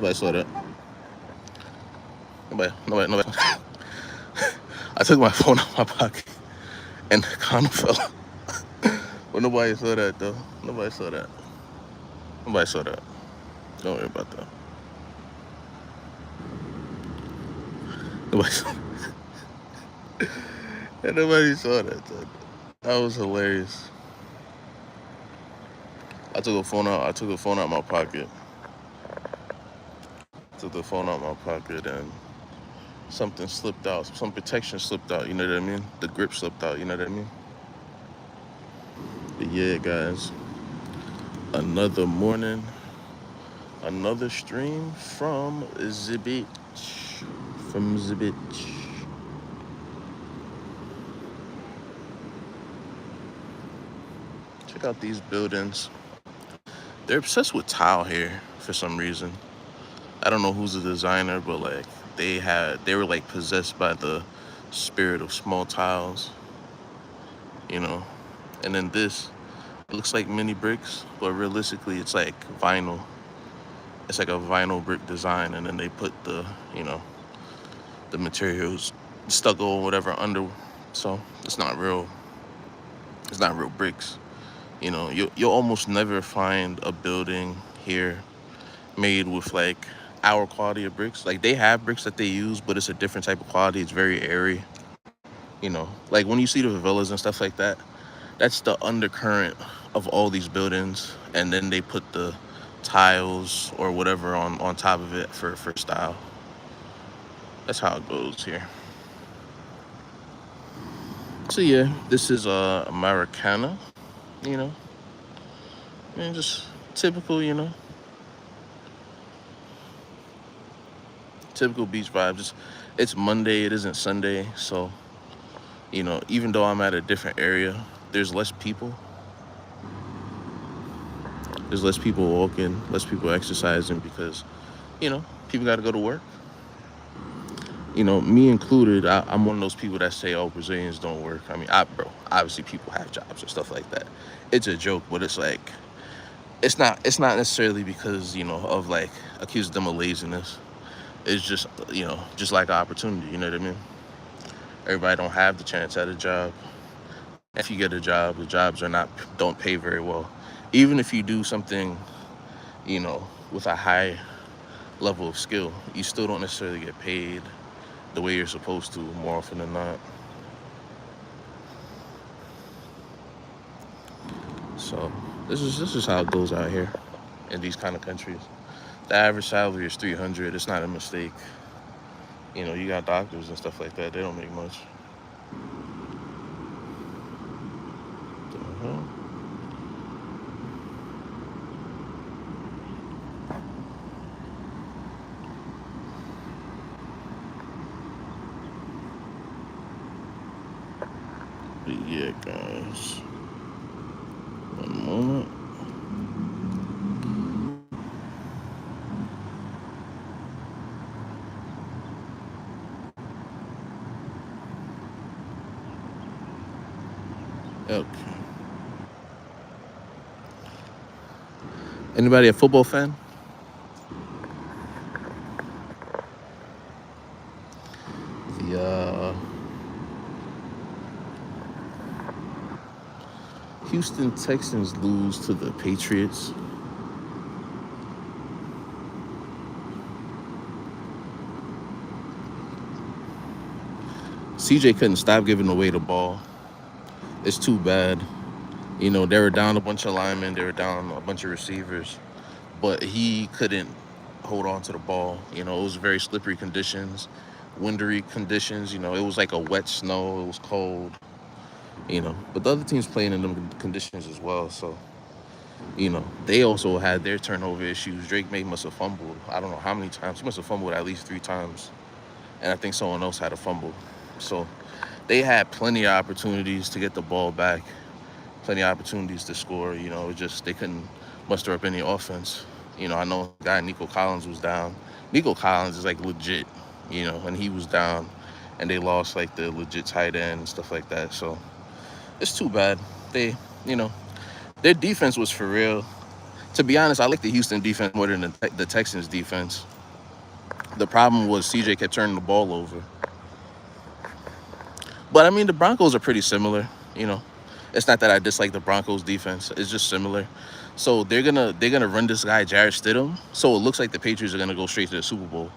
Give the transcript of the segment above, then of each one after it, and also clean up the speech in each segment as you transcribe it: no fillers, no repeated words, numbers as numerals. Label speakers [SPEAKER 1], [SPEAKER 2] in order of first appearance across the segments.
[SPEAKER 1] Nobody saw that. Nobody. I took my phone out my pocket and the condom fell. But nobody saw that though. Nobody saw that. Nobody saw that. Don't worry about that. Nobody saw that. Nobody saw that. That was hilarious. I took the phone out. I took the phone out my pocket. Took the phone out my pocket and something slipped out. Some protection slipped out. You know what I mean? The grip slipped out. You know what I mean? But yeah, guys. Another morning. Another stream from the beach. From the beach. Check out these buildings. They're obsessed with tile here for some reason. I don't know who's the designer, but like they were like possessed by the spirit of small tiles, you know. And then this, it looks like mini bricks, but realistically it's like vinyl. It's like a vinyl brick design, and then they put the, you know, the materials, stucco or whatever under. So it's not real. It's not real bricks. You know, you'll almost never find a building here made with like our quality of bricks. Like they have bricks that they use, but it's a different type of quality. It's very airy. You know, like when you see the villas and stuff like that, that's the undercurrent of all these buildings, and then they put the tiles or whatever on top of it for style. That's how it goes here. So yeah, this is Americana. You know, and just typical. You know, typical beach vibes. It's Monday. It isn't Sunday, so you know, even though I'm at a different area, there's less people. There's less people walking, less people exercising because, you know, people got to go to work. You know, me included, I'm one of those people that say, oh, Brazilians don't work. I mean, bro, obviously people have jobs and stuff like that. It's a joke, but it's like, it's not necessarily because, you know, of like accusing them of laziness. It's just, you know, just like an opportunity, you know what I mean? Everybody don't have the chance at a job. And if you get a job, the jobs don't pay very well. Even if you do something, you know, with a high level of skill, you still don't necessarily get paid the way you're supposed to more often than not. So this is how it goes out here in these kind of countries. The average salary is 300. It's not a mistake. You know, you got doctors and stuff like that. They don't make much. Uh-huh. But yeah, guys. One moment. Okay. Anybody a football fan? The Houston Texans lose to the Patriots. CJ couldn't stop giving away the ball. It's too bad. You know, they were down a bunch of linemen, they were down a bunch of receivers, but he couldn't hold on to the ball. You know, it was very slippery conditions, windy conditions. You know, it was like a wet snow. It was cold. You know, but the other teams playing in them conditions as well. So, you know, they also had their turnover issues. Drake May must have fumbled. I don't know how many times. He must have fumbled at least 3 times. And I think someone else had a fumble. So they had plenty of opportunities to get the ball back, plenty of opportunities to score. You know, just they couldn't muster up any offense. You know, I know a guy, Nico Collins, was down. Nico Collins is like legit, you know, and he was down, and they lost like the legit tight end and stuff like that. So it's too bad. They, you know, their defense was for real. To be honest, I like the Houston defense more than the Texans defense. The problem was CJ kept turning the ball over. But I mean, the Broncos are pretty similar. You know, it's not that I dislike the Broncos defense. It's just similar. So they're gonna run this guy Jarrett Stidham. So it looks like the Patriots are gonna go straight to the Super Bowl.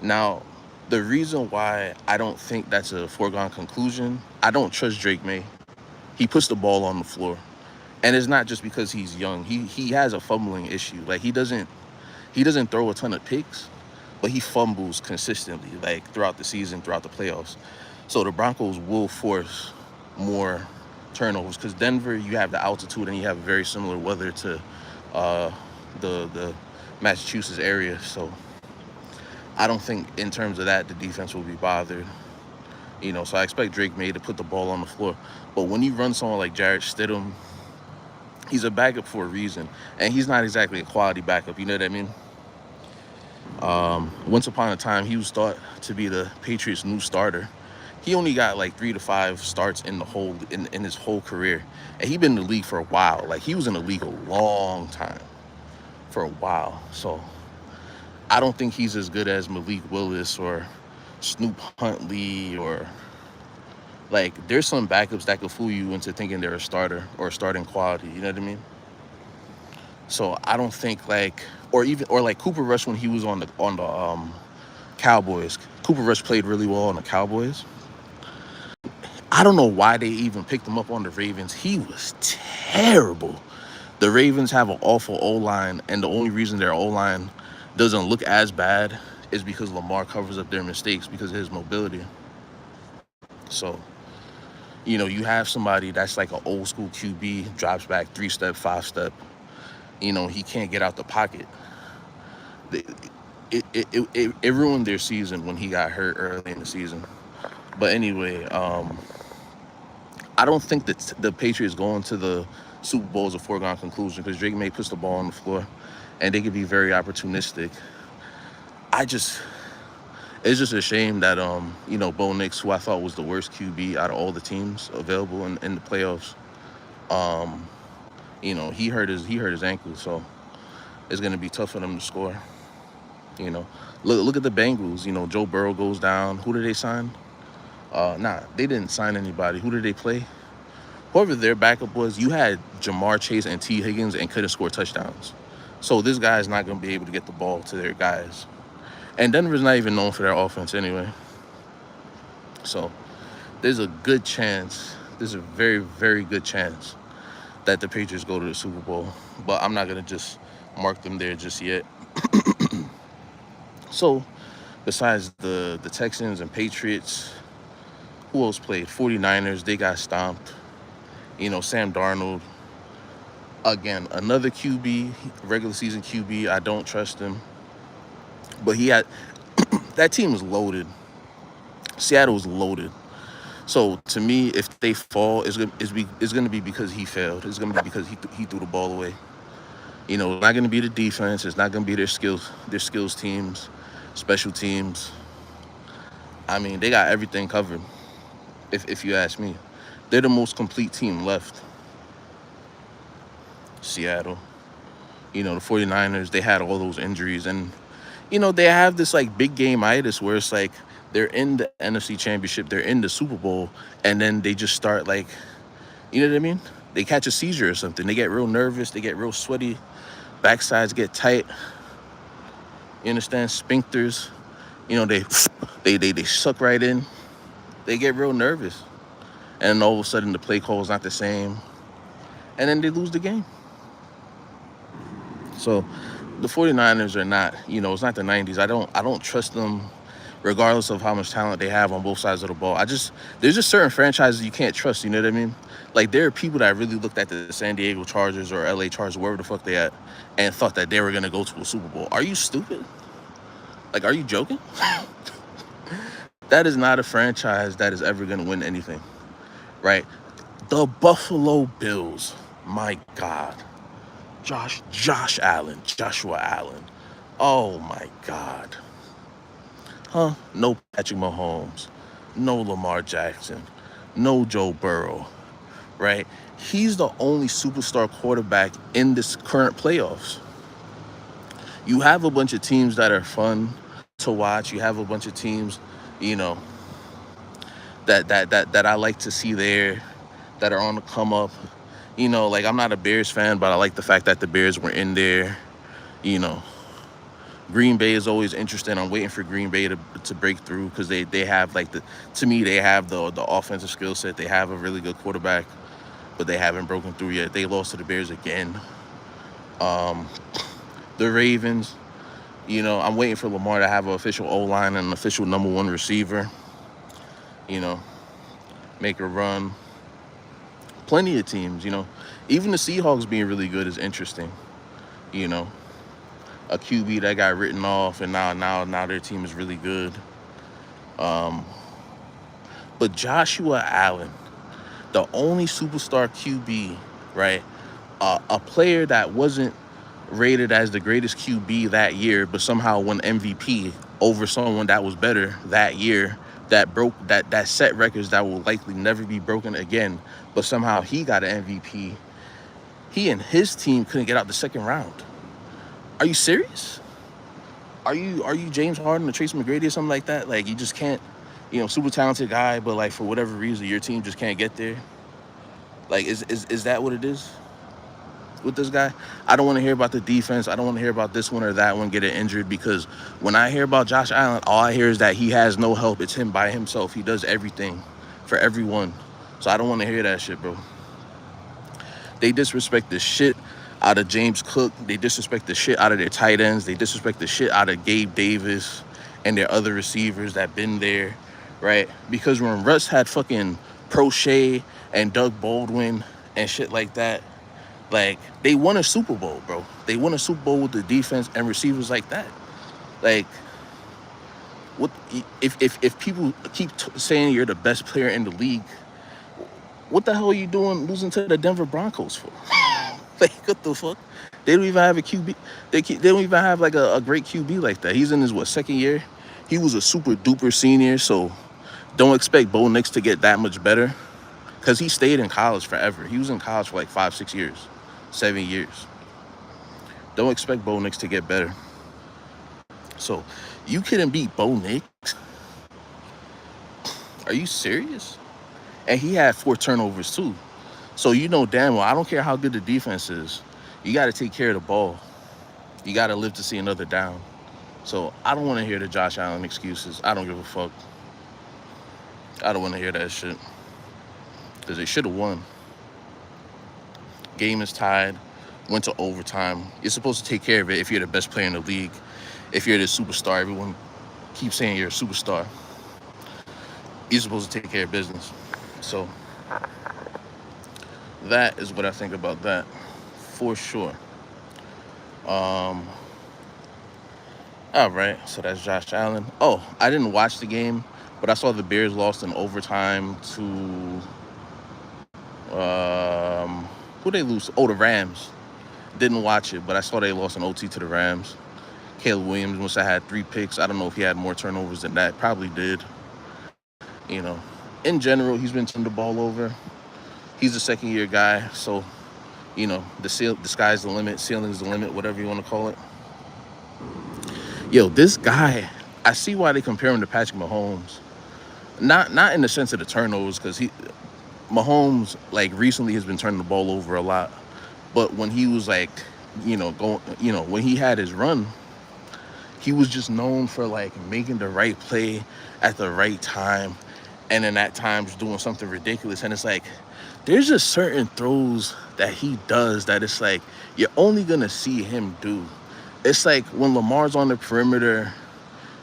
[SPEAKER 1] Now, the reason why I don't think that's a foregone conclusion, I don't trust Drake May. He puts the ball on the floor, and it's not just because he's young. He has a fumbling issue. Like he doesn't throw a ton of picks, but he fumbles consistently, like throughout the season, throughout the playoffs. So the Broncos will force more turnovers because Denver, you have the altitude and you have very similar weather to uh, the Massachusetts area. So I don't think in terms of that the defense will be bothered. So I expect Drake May to put the ball on the floor. But when you run someone like Jarrett Stidham, he's a backup for a reason, and he's not exactly a quality backup. You know what I mean? Once upon a time, he was thought to be the Patriots' new starter. He only got like 3 to 5 starts in his whole career, and he been in the league for a while. Like he was in the league a long time, for a while. So I don't think he's as good as Malik Willis or Snoop Huntley or like. There's some backups that could fool you into thinking they're a starter or a starting quality. You know what I mean? So I don't think or like Cooper Rush when he was on the Cowboys. Cooper Rush played really well on the Cowboys. I don't know why they even picked him up on the Ravens. He was terrible. The Ravens have an awful O line, and the only reason their O line doesn't look as bad is because Lamar covers up their mistakes because of his mobility. So you have somebody that's like an old school QB, drops back 3 step, 5 step. He can't get out the pocket. It ruined their season when he got hurt early in the season. But anyway, I don't think that the Patriots going to the Super Bowl is a foregone conclusion because Drake May puts the ball on the floor, and they can be very opportunistic. I just, it's just a shame that Bo Nix, who I thought was the worst QB out of all the teams available in the playoffs, um, he hurt his ankle, so it's gonna be tough for them to score. Look at the Bengals. Joe Burrow goes down. Who did they sign? They didn't sign anybody. Who did they play? Whoever their backup was, you had Jamar Chase and T. Higgins and couldn't score touchdowns. So this guy is not going to be able to get the ball to their guys. And Denver's not even known for their offense anyway. So there's a good chance, there's a very, very good chance that the Patriots go to the Super Bowl. But I'm not going to just mark them there just yet. So besides the Texans and Patriots, who else played? 49ers, they got stomped. Sam Darnold, again, another QB, regular season QB. I don't trust him. But that team was loaded. Seattle was loaded. So to me, if they fall, it's gonna be because he failed. It's gonna be because he threw the ball away. It's not gonna be the defense. It's not gonna be their skills teams, special teams. I mean, they got everything covered. If you ask me, they're the most complete team left. Seattle. The 49ers, they had all those injuries, and they have this like big game itis where it's like they're in the NFC Championship, they're in the Super Bowl, and then they just start like, you know what I mean? They catch a seizure or something. They get real nervous, they get real sweaty, backsides get tight. You understand? Sphincters, they suck right in. They get real nervous. And all of a sudden the play call is not the same. And then they lose the game. So the 49ers are not, it's not the 90s. I don't trust them regardless of how much talent they have on both sides of the ball. There's just certain franchises you can't trust, you know what I mean? Like there are people that really looked at the San Diego Chargers or LA Chargers, wherever the fuck they at, and thought that they were gonna go to a Super Bowl. Are you stupid? Like, are you joking? That is not a franchise that is ever gonna win anything, right? The Buffalo Bills, my God. Joshua Allen. Oh my God. No Patrick Mahomes, no Lamar Jackson, no Joe Burrow, right? He's the only superstar quarterback in this current playoffs. You have a bunch of teams that are fun to watch. You have a bunch of teams, you know, that I like to see there, that are on the come up. You know, like I'm not a Bears fan, but I like the fact that the Bears were in there. You know, Green Bay is always interesting. I'm waiting for Green Bay to break through because they have like to me they have the offensive skill set. They have a really good quarterback, but they haven't broken through yet. They lost to the Bears again. Um, the Ravens, you know, I'm waiting for Lamar to have an official O line and an official number one receiver. You know, make a run. Plenty of teams, you know, even the Seahawks being really good is interesting. You know, a QB that got written off, and now their team is really good. Um, but Joshua Allen, the only superstar QB, right? A player that wasn't rated as the greatest QB that year, but somehow won MVP over someone that was better that year, that set records that will likely never be broken again. But somehow he got an MVP. He and his team couldn't get out the second round. Are you serious? Are you James Harden or Tracy McGrady or something like that? Like you just can't, you know, super talented guy, but like for whatever reason your team just can't get there. Like is that what it is with this guy? I don't want to hear about the defense. I don't want to hear about this one or that one getting injured, because when I hear about Josh Allen, all I hear is that he has no help. It's him by himself. He does everything for everyone. So I don't want to hear that shit, bro. They disrespect the shit out of James Cook. They disrespect the shit out of their tight ends. They disrespect the shit out of Gabe Davis and their other receivers that been there, right? Because when Russ had fucking Prochet and Doug Baldwin and shit like that, like they won a Super Bowl, bro. They won a Super Bowl with the defense and receivers like that. Like, what if people keep saying you're the best player in the league? What the hell are you doing losing to the Denver Broncos for? Like, what the fuck? They don't even have a QB. They don't even have like a great QB like that. He's in his second year. He was a super duper senior, so don't expect Bo Nix to get that much better, because he stayed in college forever. He was in college for like 5, 6 years, 7 years. Don't expect Bo Nix to get better. So you couldn't beat Bo Nix? Are you serious? And he had 4 turnovers too. So you know damn well, I don't care how good the defense is, you got to take care of the ball. You got to live to see another down. So I don't want to hear the Josh Allen excuses. I don't give a fuck. I don't want to hear that shit, because they should have won. Game is tied. Went to overtime. You're supposed to take care of it if you're the best player in the league. If you're the superstar, everyone keeps saying you're a superstar. You're supposed to take care of business. So that is what I think about that, for sure. All right, so that's Josh Allen. Oh, I didn't watch the game, but I saw the Bears lost in overtime to who they lose? Oh, the Rams. Didn't watch it, but I saw they lost in OT to the Rams. Caleb Williams must have had 3 picks. I don't know if he had more turnovers than that. Probably did. You know, in general, he's been turning the ball over. He's a second-year guy, so you know the sky's the limit. Ceiling's the limit. Whatever you want to call it. Yo, this guy, I see why they compare him to Patrick Mahomes. Not in the sense of the turnovers, because Mahomes like recently has been turning the ball over a lot. But when he was like, when he had his run, he was just known for like making the right play at the right time, and then at times doing something ridiculous. And it's like, there's just certain throws that he does that it's like you're only gonna see him do. It's like when Lamar's on the perimeter,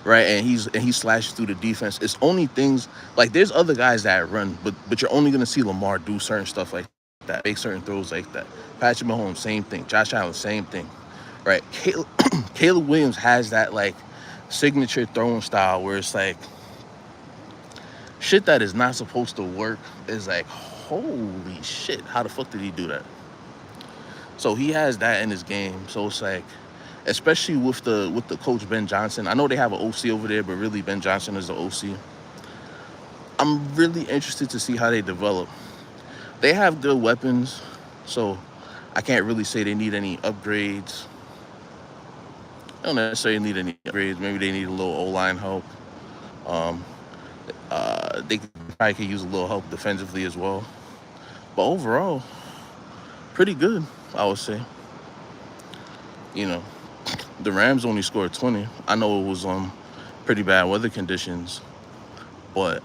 [SPEAKER 1] right, and he slashes through the defense. It's only things like, there's other guys that run, but you're only gonna see Lamar do certain stuff like that, make certain throws like that. Patrick Mahomes, same thing. Josh Allen, same thing, right? Caleb Williams has that like signature throwing style where it's like shit that is not supposed to work is like, holy shit, how the fuck did he do that? So he has that in his game. So it's like, especially with the coach Ben Johnson. I know they have an OC over there, but really Ben Johnson is the OC. I'm really interested to see how they develop. They have good weapons, so I can't really say they need any upgrades. I don't necessarily need any grades. Maybe they need a little O-line help. Um, they probably could use a little help defensively as well. But overall, pretty good, I would say. You know, the Rams only scored 20. I know it was pretty bad weather conditions, but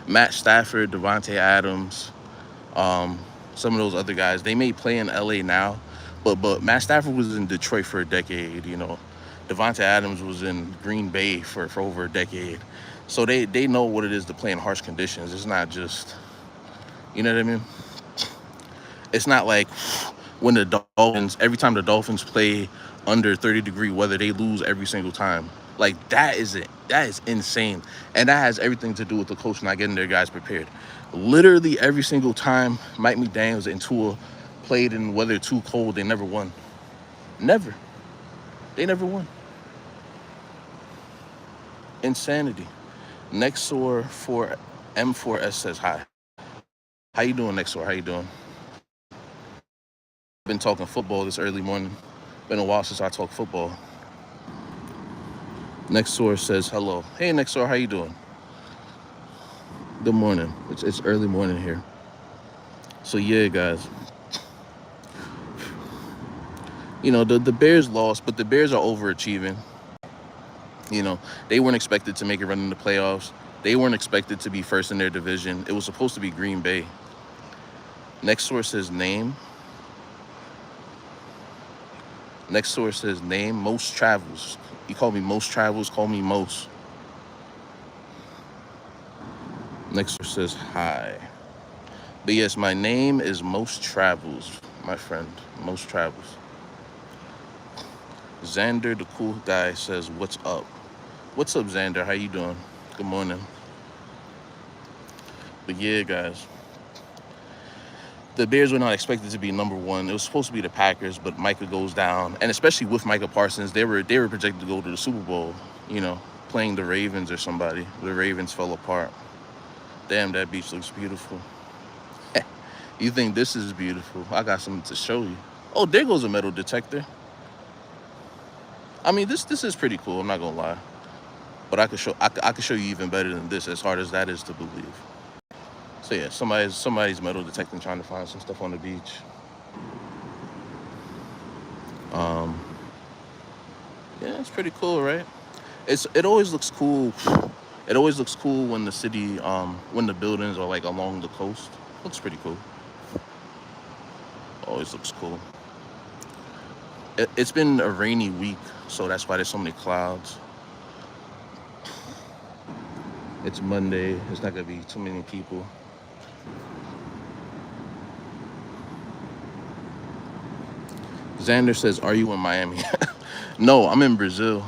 [SPEAKER 1] Matt Stafford, Devontae Adams, um, some of those other guys, they may play in LA now, but Matt Stafford was in Detroit for a decade. Devontae Adams was in Green Bay for over a decade, so they know what it is to play in harsh conditions. It's not just, you know what I mean. It's not like when the Dolphins, every time the Dolphins play under 30-degree weather, they lose every single time. Like that is it. That is insane. And that has everything to do with the coach not getting their guys prepared. Literally every single time Mike McDaniels and Tua played in weather too cold, they never won. Never. They never won. Insanity. Nexor for M4S says hi. How you doing, Nexor? How you doing? Been talking football this early morning. Been a while since I talked football. Nexor says hello. Hey Nexor, how you doing? Good morning. It's early morning here. So yeah, guys. The Bears lost, but the Bears are overachieving. They weren't expected to make a run in the playoffs. They weren't expected to be first in their division. It was supposed to be Green Bay. Next source says name. Mos Travels. You call me Mos Travels, call me Mos. Next source says hi. But yes, my name is Mos Travels, my friend. Mos Travels. Xander, the cool guy, says, what's up? What's up, Xander? How you doing? Good morning. But yeah, guys. The Bears were not expected to be number one. It was supposed to be the Packers, but Micah goes down. And especially with Micah Parsons, they were projected to go to the Super Bowl, playing the Ravens or somebody. The Ravens fell apart. Damn, that beach looks beautiful. You think this is beautiful? I got something to show you. Oh, there goes a metal detector. I mean, this is pretty cool. I'm not gonna lie, but I could show you even better than this. As hard as that is to believe. So yeah, somebody's metal detecting, trying to find some stuff on the beach. Yeah, it's pretty cool, right? It always looks cool. It always looks cool when the city, when the buildings are like along the coast. Looks pretty cool. Always looks cool. It's been a rainy week, so that's why there's so many clouds. It's Monday. There's not gonna be too many people. Xander says, are you in Miami? No, I'm in Brazil.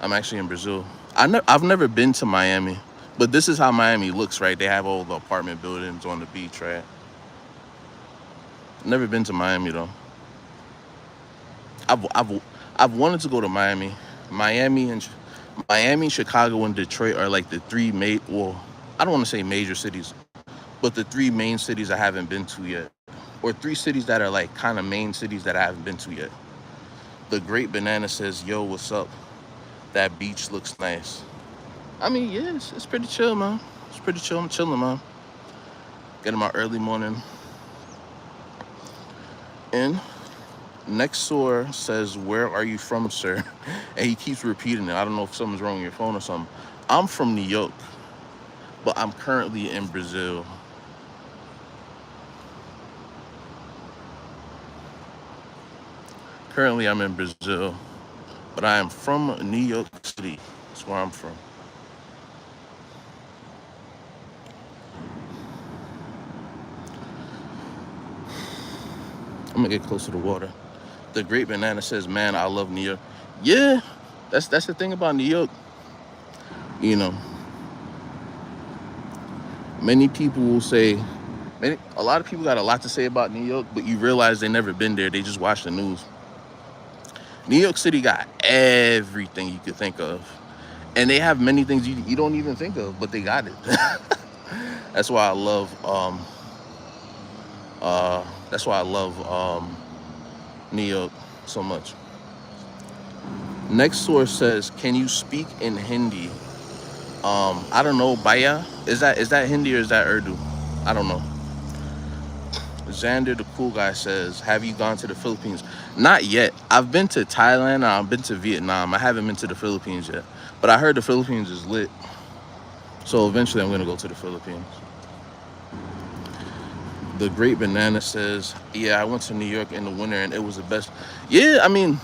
[SPEAKER 1] I'm actually in Brazil. I've never been to Miami, but this is how Miami looks, right? They have all the apartment buildings on the beach, right? Never been to Miami though. I've wanted to go to Miami. Miami, Chicago, and Detroit are like the three I don't want to say major cities, but the three main cities I haven't been to yet. Or three cities that are like kind of main cities that I haven't been to yet. The Great Banana says, yo, what's up? That beach looks nice. I mean, yeah, it's pretty chill, man. It's pretty chill. I'm chilling, man. Getting my early morning in. Nexor says, where are you from, sir? And he keeps repeating it. I don't know if something's wrong with your phone or something. I'm from New York, but I'm currently in Brazil. Currently, I'm in Brazil, but I am from New York City. That's where I'm from. I'm gonna get close to the water. The Great Banana says, man, I love New York. Yeah, that's the thing about New York. You know, many people will say, a lot of people got a lot to say about New York, but you realize they never been there. They just watch the news. New York City got everything you could think of. And they have many things you don't even think of, but they got it. That's why I love that's why I love New York so much. Next source says, "Can you speak in Hindi?" I don't know. Baya, is that Hindi or is that Urdu? I don't know. Xander, the cool guy, says, "Have you gone to the Philippines?" Not yet. I've been to Thailand. And I've been to Vietnam. I haven't been to the Philippines yet. But I heard the Philippines is lit. So eventually, I'm gonna go to the Philippines. The Great Banana says, "Yeah, I went to New York in the winter and it was the best." Yeah, I mean,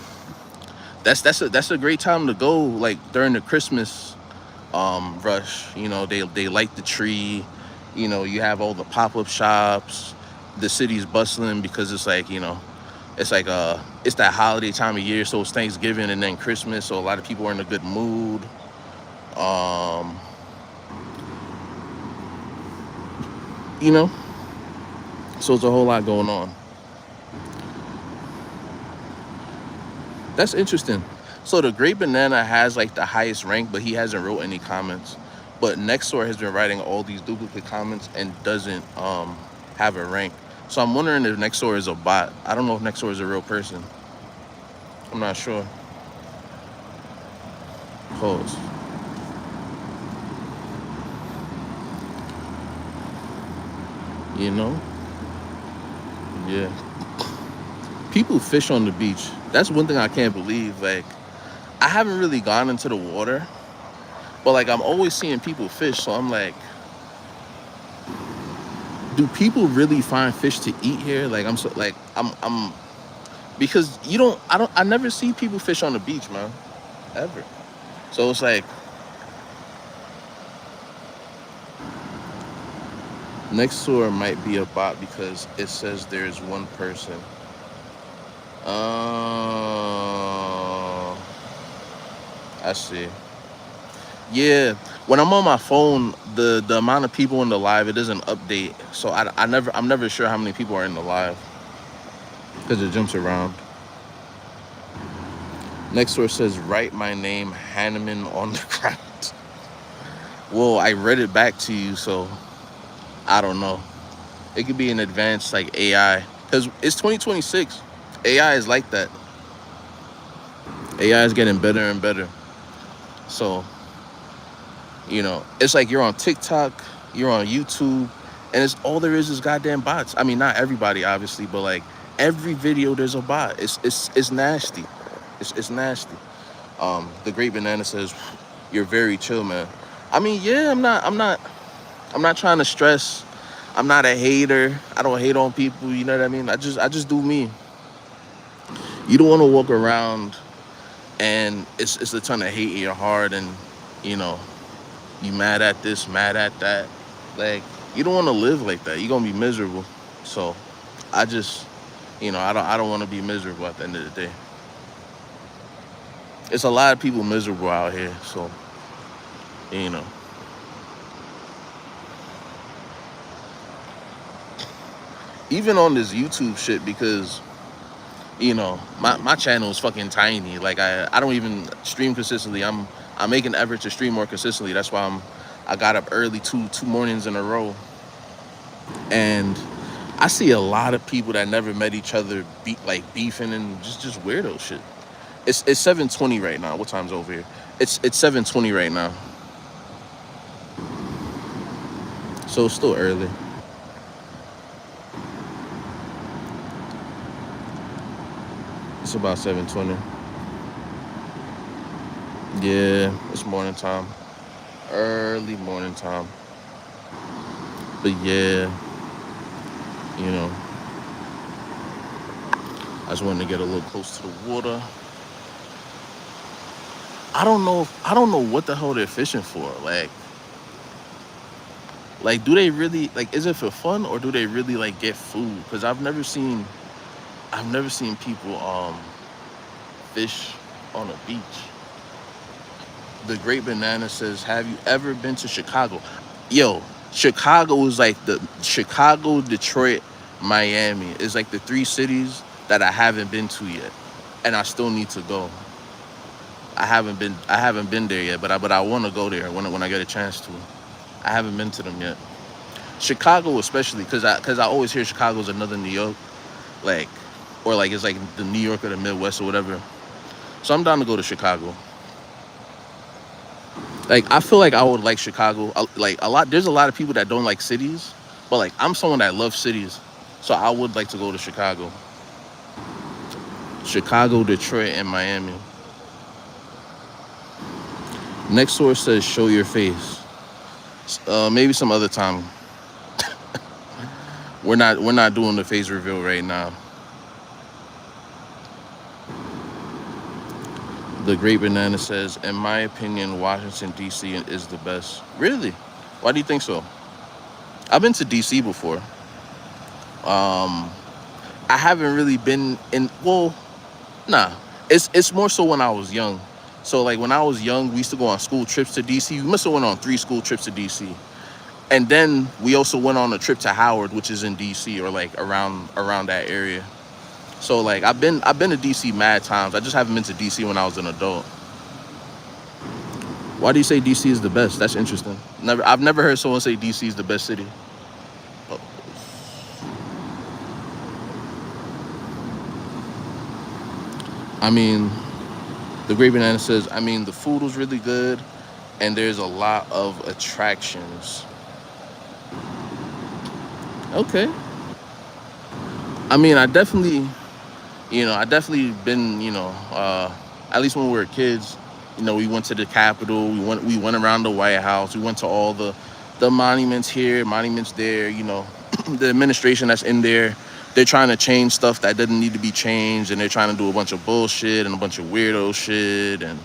[SPEAKER 1] that's a great time to go. Like during the Christmas rush, they light the tree. You have all the pop-up shops. The city's bustling because it's like it's that holiday time of year. So it's Thanksgiving and then Christmas. So a lot of people are in a good mood. Um, you know, so it's a whole lot going on. That's interesting. So the Great Banana has like the highest rank, but he hasn't wrote any comments. But Nexor has been writing all these duplicate comments and doesn't have a rank. So I'm wondering if Nexor is a bot. I don't know if Nexor is a real person. I'm not sure. Pause. You know? Yeah. People fish on the beach. That's one thing I can't believe. Like, I haven't really gone into the water, but like I'm always seeing people fish. So I'm like, do people really find fish to eat here? Like I'm because I never see people fish on the beach, man, ever. So it's like next door might be a bot because it says there's one person. Uh, I see. Yeah, when I'm on my phone, the amount of people in the live it doesn't update. So I'm never sure how many people are in the live because it jumps around. Next door says write my name Hanneman on the ground. Well, I read it back to you, so I don't know. It could be an advanced like AI because it's 2026. AI is like that. AI is getting better and better. So it's like you're on TikTok, you're on YouTube, and it's all there is goddamn bots. I mean, not everybody, obviously, but like every video there's a bot. It's nasty. It's nasty. The Great Banana says, "You're very chill, man." I mean, yeah, I'm not trying to stress. I'm not a hater. I don't hate on people. You know what I mean? I just do me. You don't want to walk around and it's a ton of hate in your heart, and you know you mad at this, mad at that. Like you don't want to live like that. You're gonna be miserable. So I just, I don't want to be miserable at the end of the day. It's a lot of people miserable out here. So you know, even on this YouTube shit because my channel is fucking tiny. Like I don't even stream consistently. I'm making effort to stream more consistently. That's why I got up early two mornings in a row. And I see a lot of people that never met each other beefing and just weirdo shit. It's 7:20 right now. What time's over here? It's 7:20 right now. So it's still early. It's about 7:20. Yeah, it's morning time. Early morning time. But yeah, you know, I just wanted to get a little close to the water. I don't know what the hell they're fishing for. Like do they really like is it for fun or do they really like get food? Because I've never seen people fish on a beach. The Great Banana says, "Have you ever been to Chicago?" Yo, Chicago is like the Chicago, Detroit, Miami. Is like the three cities that I haven't been to yet, and I still need to go. I haven't been there yet, but I want to go there when I get a chance to. I haven't been to them yet. Chicago especially because I always hear Chicago's another New York, like or like it's like the New York of the Midwest or whatever. So I'm down to go to Chicago. Like I feel like I would like Chicago. Like a lot. There's a lot of people that don't like cities, but like I'm someone that loves cities, so I would like to go to Chicago. Chicago, Detroit, and Miami. Next source says show your face. Maybe some other time. We're not doing the face reveal right now. The Great Banana says, in my opinion, Washington D.C. is the best. Really? Why do you think so? I've been to D.C. before. I haven't really been in. Well, nah. It's more so when I was young. So like when I was young, we used to go on school trips to DC. We must have went on 3 school trips to DC. And then we also went on a trip to Howard, which is in DC or like around that area. So like I've been to DC mad times. I just haven't been to DC when I was an adult. Why do you say DC is the best? That's interesting. I've never heard someone say DC is the best city. Oh, I mean, the Great Banana says, I mean, the food was really good and there's a lot of attractions. Okay. I mean, I definitely been, at least when we were kids, we went to the Capitol, we went around the White House, we went to all the monuments here, monuments there, the administration that's in there, they're trying to change stuff that doesn't need to be changed, and they're trying to do a bunch of bullshit and a bunch of weirdo shit, and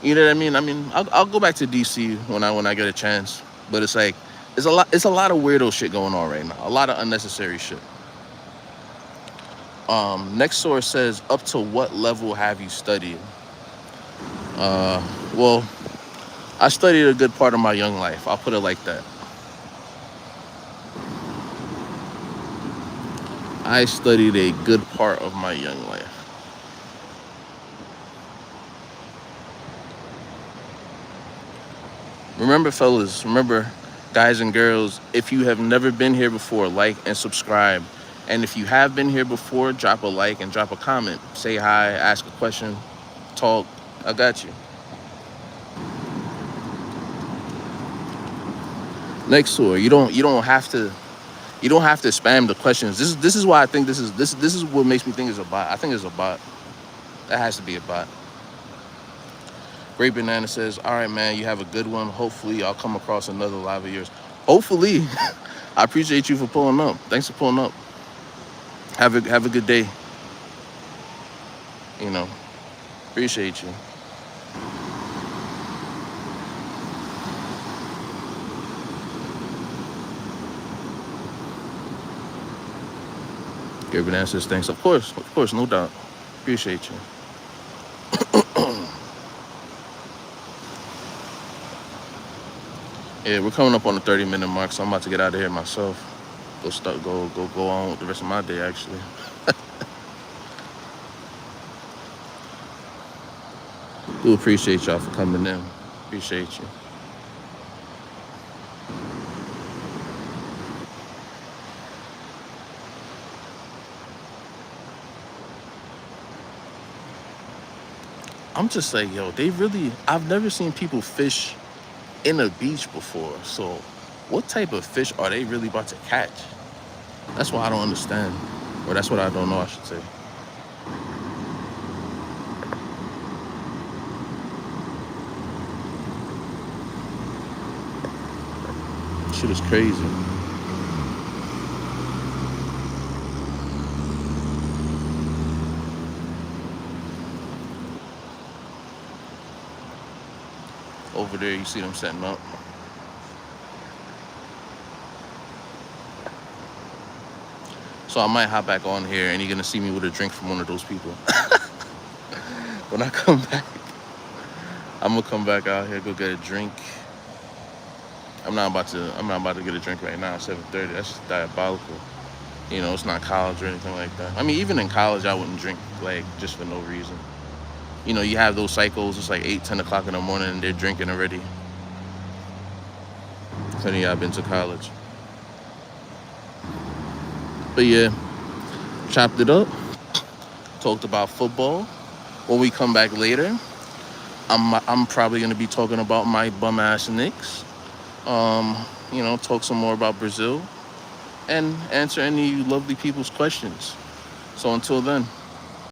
[SPEAKER 1] you know what I mean? I mean, I'll go back to DC when I get a chance, but it's like it's a lot of weirdo shit going on right now, a lot of unnecessary shit. Next source says, up to what level have you studied? Well, I studied a good part of my young life. I'll put it like that. I studied a good part of my young life. Remember, fellas, remember, guys and girls, if you have never been here before, like and subscribe. And if you have been here before, drop a like and drop a comment. Say hi, ask a question, talk. I got you. Next source, you don't have to spam the questions. This is why I think this is what makes me think it's a bot. I think it's a bot. That has to be a bot. Great Banana says, all right, man, you have a good one. Hopefully I'll come across another live of yours. Hopefully. I appreciate you for pulling up. Thanks for pulling up. Have a good day. You know, appreciate you. Great Banana says, thanks. Of course, no doubt. Appreciate you. Yeah, we're coming up on the 30-minute mark, so I'm about to get out of here myself. Go on with the rest of my day, actually. Do appreciate y'all for coming in. Appreciate you. I'm just like, yo, I've never seen people fish in a beach before. So what type of fish are they really about to catch? That's what I don't understand. Or that's what I don't know, I should say. Shit is crazy. Over there, you see them setting up. So I might hop back on here and you're gonna see me with a drink from one of those people. When I come back, I'm gonna come back out here, go get a drink. I'm not about to get a drink right now at 7:30. That's just diabolical. It's not college or anything like that. I mean, even in college, I wouldn't drink like just for no reason. You have those cycles. It's like 8, 10 o'clock in the morning, and they're drinking already. Funny, I've been to college, but yeah, chopped it up. Talked about football. When we come back later, I'm probably gonna be talking about my bum ass Knicks. Um, talk some more about Brazil and answer any lovely people's questions. So until then.